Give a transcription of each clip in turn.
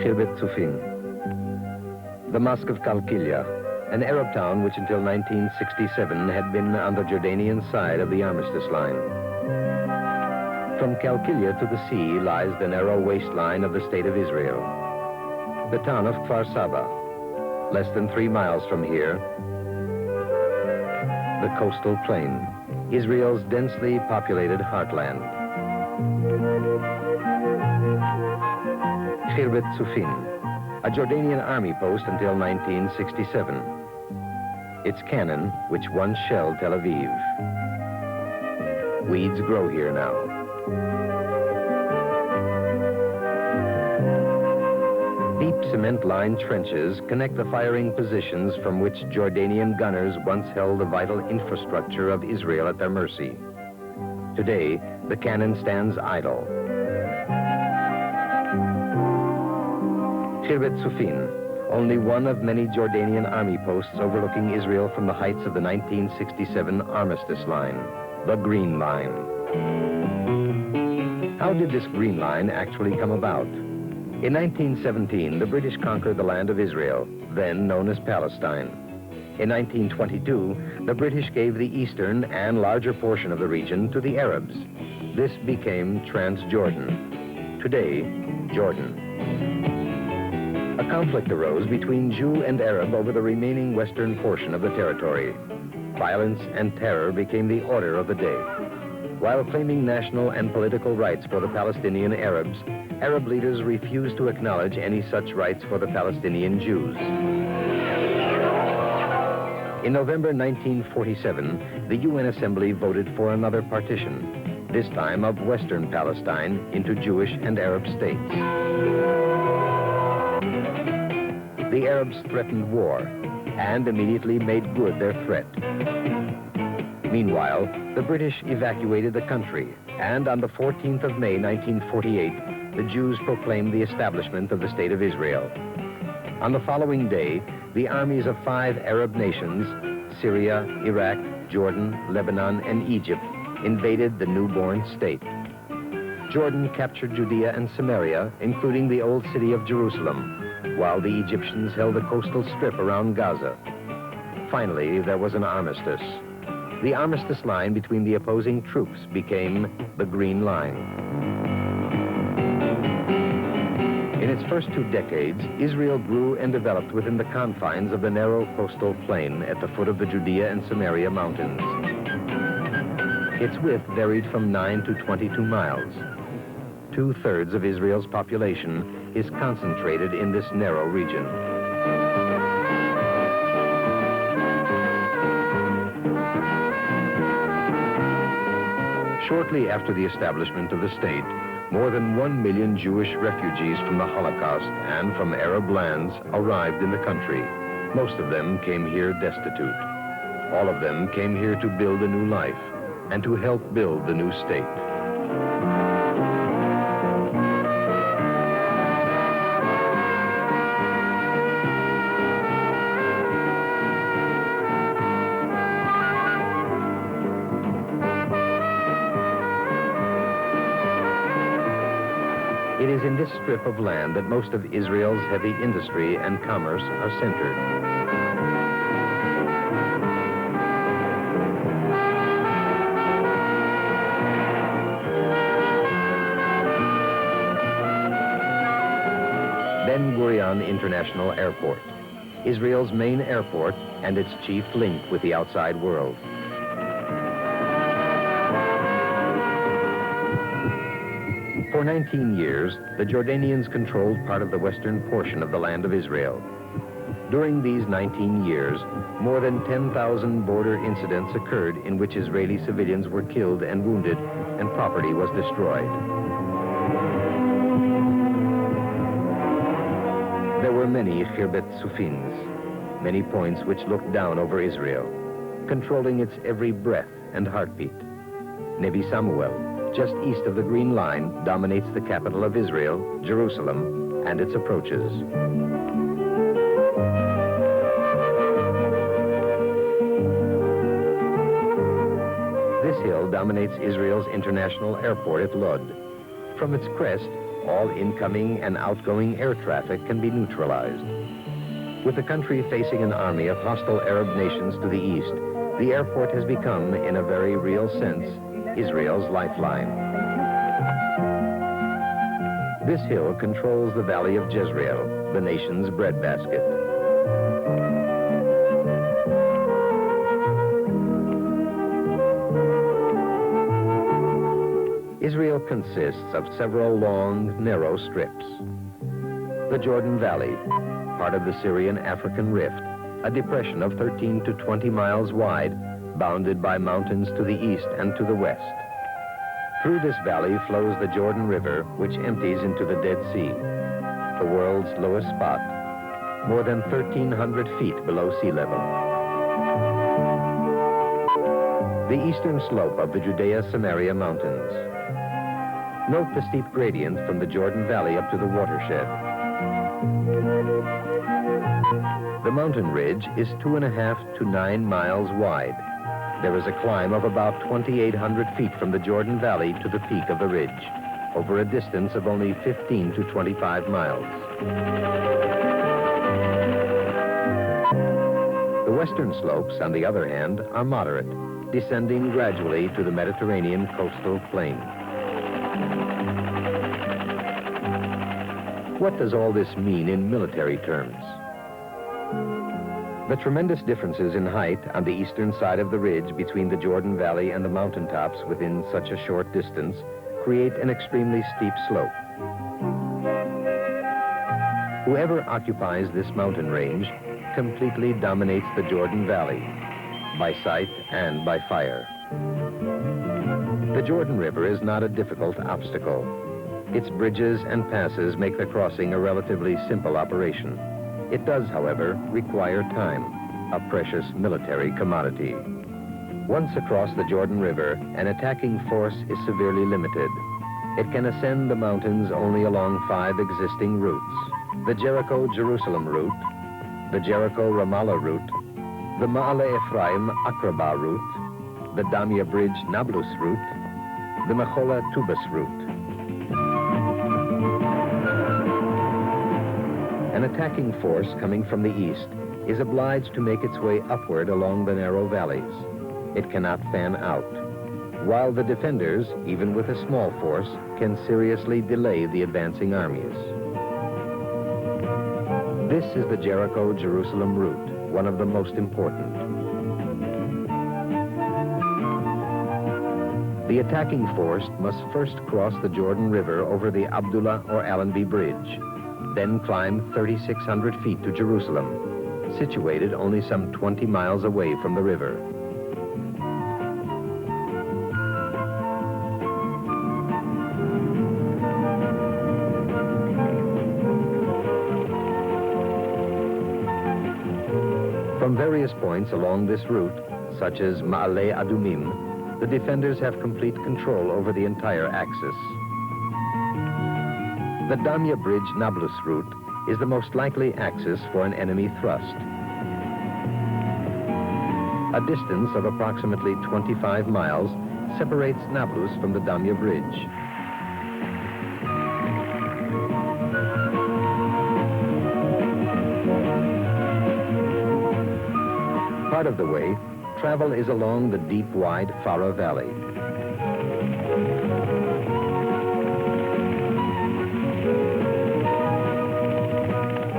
Khirbet Sufin. The Mosque of Qalqilia, an Arab town which until 1967 had been on the Jordanian side of the Armistice line. From Qalqilia to the sea lies the narrow waistline of the State of Israel. The town of Kfar Saba, less than 3 miles from here, the coastal plain, Israel's densely populated heartland. Khirbet Sufin, a Jordanian army post until 1967. Its cannon, which once shelled Tel Aviv. Weeds grow here now. Deep cement-lined trenches connect the firing positions from which Jordanian gunners once held the vital infrastructure of Israel at their mercy. Today, the cannon stands idle. Khirbet Sufin, only one of many Jordanian army posts overlooking Israel from the heights of the 1967 Armistice Line, the Green Line. How did this Green Line actually come about? In 1917, the British conquered the land of Israel, then known as Palestine. In 1922, the British gave the eastern and larger portion of the region to the Arabs. This became Transjordan, today, Jordan. A conflict arose between Jew and Arab over the remaining western portion of the territory. Violence and terror became the order of the day. While claiming national and political rights for the Palestinian Arabs, Arab leaders refused to acknowledge any such rights for the Palestinian Jews. In November 1947, the UN Assembly voted for another partition, this time of Western Palestine into Jewish and Arab states. The Arabs threatened war and immediately made good their threat. Meanwhile, the British evacuated the country, and on the 14th of May 1948, the Jews proclaimed the establishment of the State of Israel. On the following day, the armies of 5 Arab nations, Syria, Iraq, Jordan, Lebanon, and Egypt, invaded the newborn state. Jordan captured Judea and Samaria, including the old city of Jerusalem, while the Egyptians held the coastal strip around Gaza. Finally, there was an armistice. The armistice line between the opposing troops became the Green Line. In its first 2 decades, Israel grew and developed within the confines of the narrow coastal plain at the foot of the Judea and Samaria mountains. Its width varied from 9 to 22 miles. 2/3 of Israel's population is concentrated in this narrow region. Shortly after the establishment of the state, more than 1 million Jewish refugees from the Holocaust and from Arab lands arrived in the country. Most of them came here destitute. All of them came here to build a new life and to help build the new state. It is in this strip of land that most of Israel's heavy industry and commerce are centered. Ben Gurion International Airport, Israel's main airport and its chief link with the outside world. For 19 years, the Jordanians controlled part of the western portion of the land of Israel. During these 19 years, more than 10,000 border incidents occurred in which Israeli civilians were killed and wounded, and property was destroyed. There were many Khirbet Sufins, many points which looked down over Israel, controlling its every breath and heartbeat. Nebi Samuel, just east of the Green Line, dominates the capital of Israel, Jerusalem, and its approaches. This hill dominates Israel's international airport at Lod. From its crest, all incoming and outgoing air traffic can be neutralized. With the country facing an army of hostile Arab nations to the east, the airport has become, in a very real sense, Israel's lifeline. This hill controls the valley of Jezreel, the nation's breadbasket. Israel consists of several long, narrow strips. The Jordan Valley, part of the Syrian-African Rift, a depression of 13 to 20 miles wide, bounded by mountains to the east and to the west. Through this valley flows the Jordan River, which empties into the Dead Sea, the world's lowest spot, more than 1,300 feet below sea level. The eastern slope of the Judea-Samaria Mountains. Note the steep gradient from the Jordan Valley up to the watershed. The mountain ridge is 2.5 to 9 miles wide. There is a climb of about 2,800 feet from the Jordan Valley to the peak of the ridge, over a distance of only 15 to 25 miles. The western slopes, on the other hand, are moderate, descending gradually to the Mediterranean coastal plain. What does all this mean in military terms? The tremendous differences in height on the eastern side of the ridge between the Jordan Valley and the mountaintops within such a short distance create an extremely steep slope. Whoever occupies this mountain range completely dominates the Jordan Valley, by sight and by fire. The Jordan River is not a difficult obstacle. Its bridges and passes make the crossing a relatively simple operation. It does, however, require time, a precious military commodity. Once across the Jordan River, an attacking force is severely limited. It can ascend the mountains only along 5 existing routes: the Jericho-Jerusalem route, the Jericho-Ramallah route, the Ma'ale Ephraim-Aqrabah route, the Damya Bridge-Nablus route, the Mechola-Tubas route. An attacking force coming from the east is obliged to make its way upward along the narrow valleys. It cannot fan out, while the defenders, even with a small force, can seriously delay the advancing armies. This is the Jericho-Jerusalem route, one of the most important. The attacking force must first cross the Jordan River over the Abdullah or Allenby Bridge, then climb 3,600 feet to Jerusalem, situated only some 20 miles away from the river. From various points along this route, such as Ma'ale Adumim, the defenders have complete control over the entire axis. The Damya Bridge-Nablus route is the most likely axis for an enemy thrust. A distance of approximately 25 miles separates Nablus from the Damya Bridge. Part of the way, travel is along the deep, wide Farah Valley.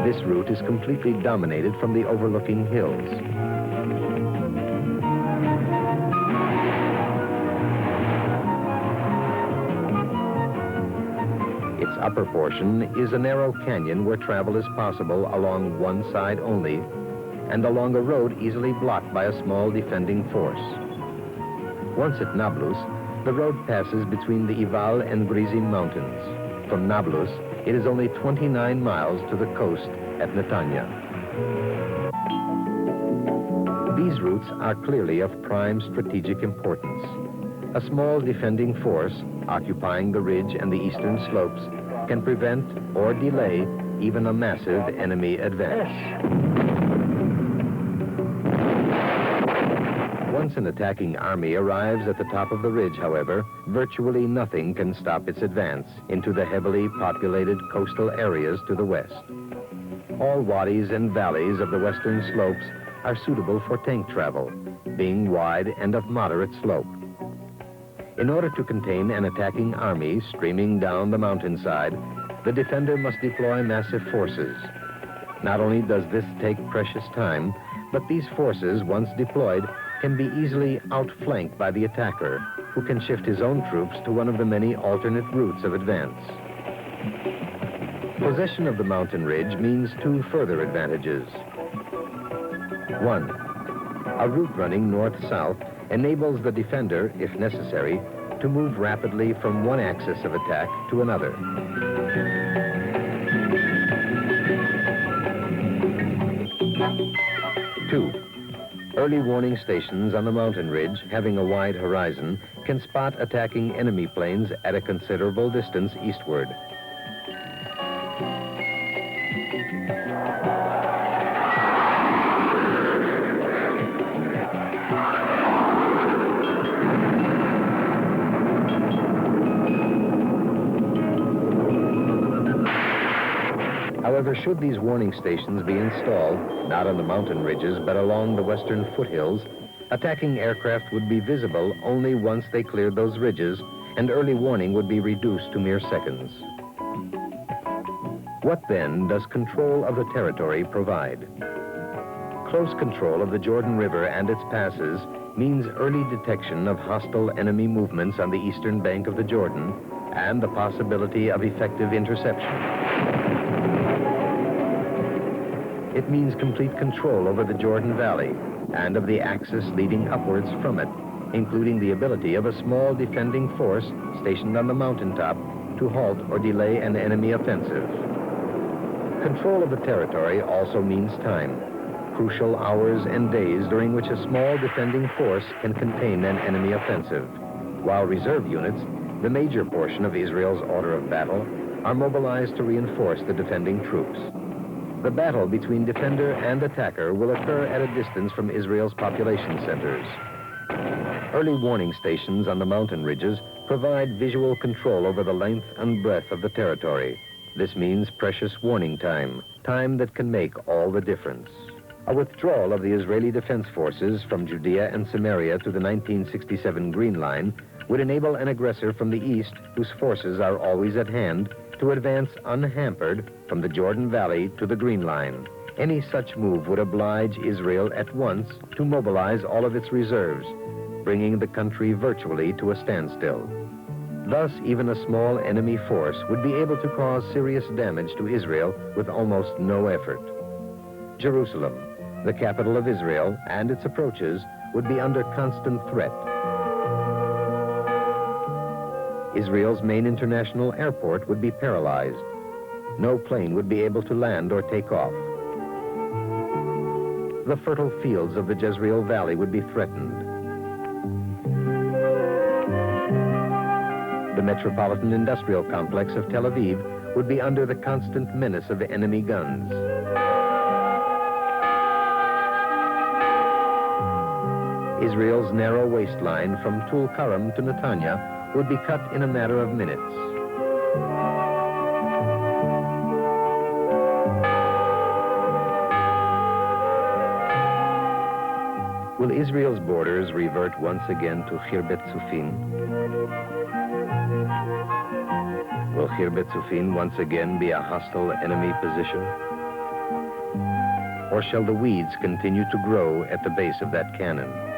This route is completely dominated from the overlooking hills. Its upper portion is a narrow canyon where travel is possible along one side only, and along a road easily blocked by a small defending force. Once at Nablus, the road passes between the Ival and Brizim mountains. From Nablus, it is only 29 miles to the coast at Netanya. These routes are clearly of prime strategic importance. A small defending force occupying the ridge and the eastern slopes can prevent or delay even a massive enemy advance. Once Once an attacking army arrives at the top of the ridge, however, virtually nothing can stop its advance into the heavily populated coastal areas to the west. All wadis and valleys of the western slopes are suitable for tank travel, being wide and of moderate slope. In order to contain an attacking army streaming down the mountainside, the defender must deploy massive forces. Not only does this take precious time, but these forces, once deployed, can be easily outflanked by the attacker, who can shift his own troops to one of the many alternate routes of advance. Possession of the mountain ridge means two further advantages. One, a route running north-south enables the defender, if necessary, to move rapidly from one axis of attack to another. Two, early warning stations on the mountain ridge, having a wide horizon, can spot attacking enemy planes at a considerable distance eastward. However, should these warning stations be installed, not on the mountain ridges, but along the western foothills, attacking aircraft would be visible only once they cleared those ridges, and early warning would be reduced to mere seconds. What then does control of the territory provide? Close control of the Jordan River and its passes means early detection of hostile enemy movements on the eastern bank of the Jordan and the possibility of effective interception. It means complete control over the Jordan Valley and of the axis leading upwards from it, including the ability of a small defending force stationed on the mountaintop to halt or delay an enemy offensive. Control of the territory also means time, crucial hours and days during which a small defending force can contain an enemy offensive, while reserve units, the major portion of Israel's order of battle, are mobilized to reinforce the defending troops. The battle between defender and attacker will occur at a distance from Israel's population centers. Early warning stations on the mountain ridges provide visual control over the length and breadth of the territory. This means precious warning time, time that can make all the difference. A withdrawal of the Israeli Defense Forces from Judea and Samaria to the 1967 Green Line would enable an aggressor from the east, whose forces are always at hand, to advance unhampered from the Jordan Valley to the Green Line. Any such move would oblige Israel at once to mobilize all of its reserves, bringing the country virtually to a standstill. Thus, even a small enemy force would be able to cause serious damage to Israel with almost no effort. Jerusalem, the capital of Israel, and its approaches would be under constant threat. Israel's main international airport would be paralyzed. No plane would be able to land or take off. The fertile fields of the Jezreel Valley would be threatened. The metropolitan industrial complex of Tel Aviv would be under the constant menace of enemy guns. Israel's narrow waistline from Tulkarem to Netanya would be cut in a matter of minutes. Will Israel's borders revert once again to Khirbet Sufin? Will Khirbet Sufin once again be a hostile enemy position? Or shall the weeds continue to grow at the base of that cannon?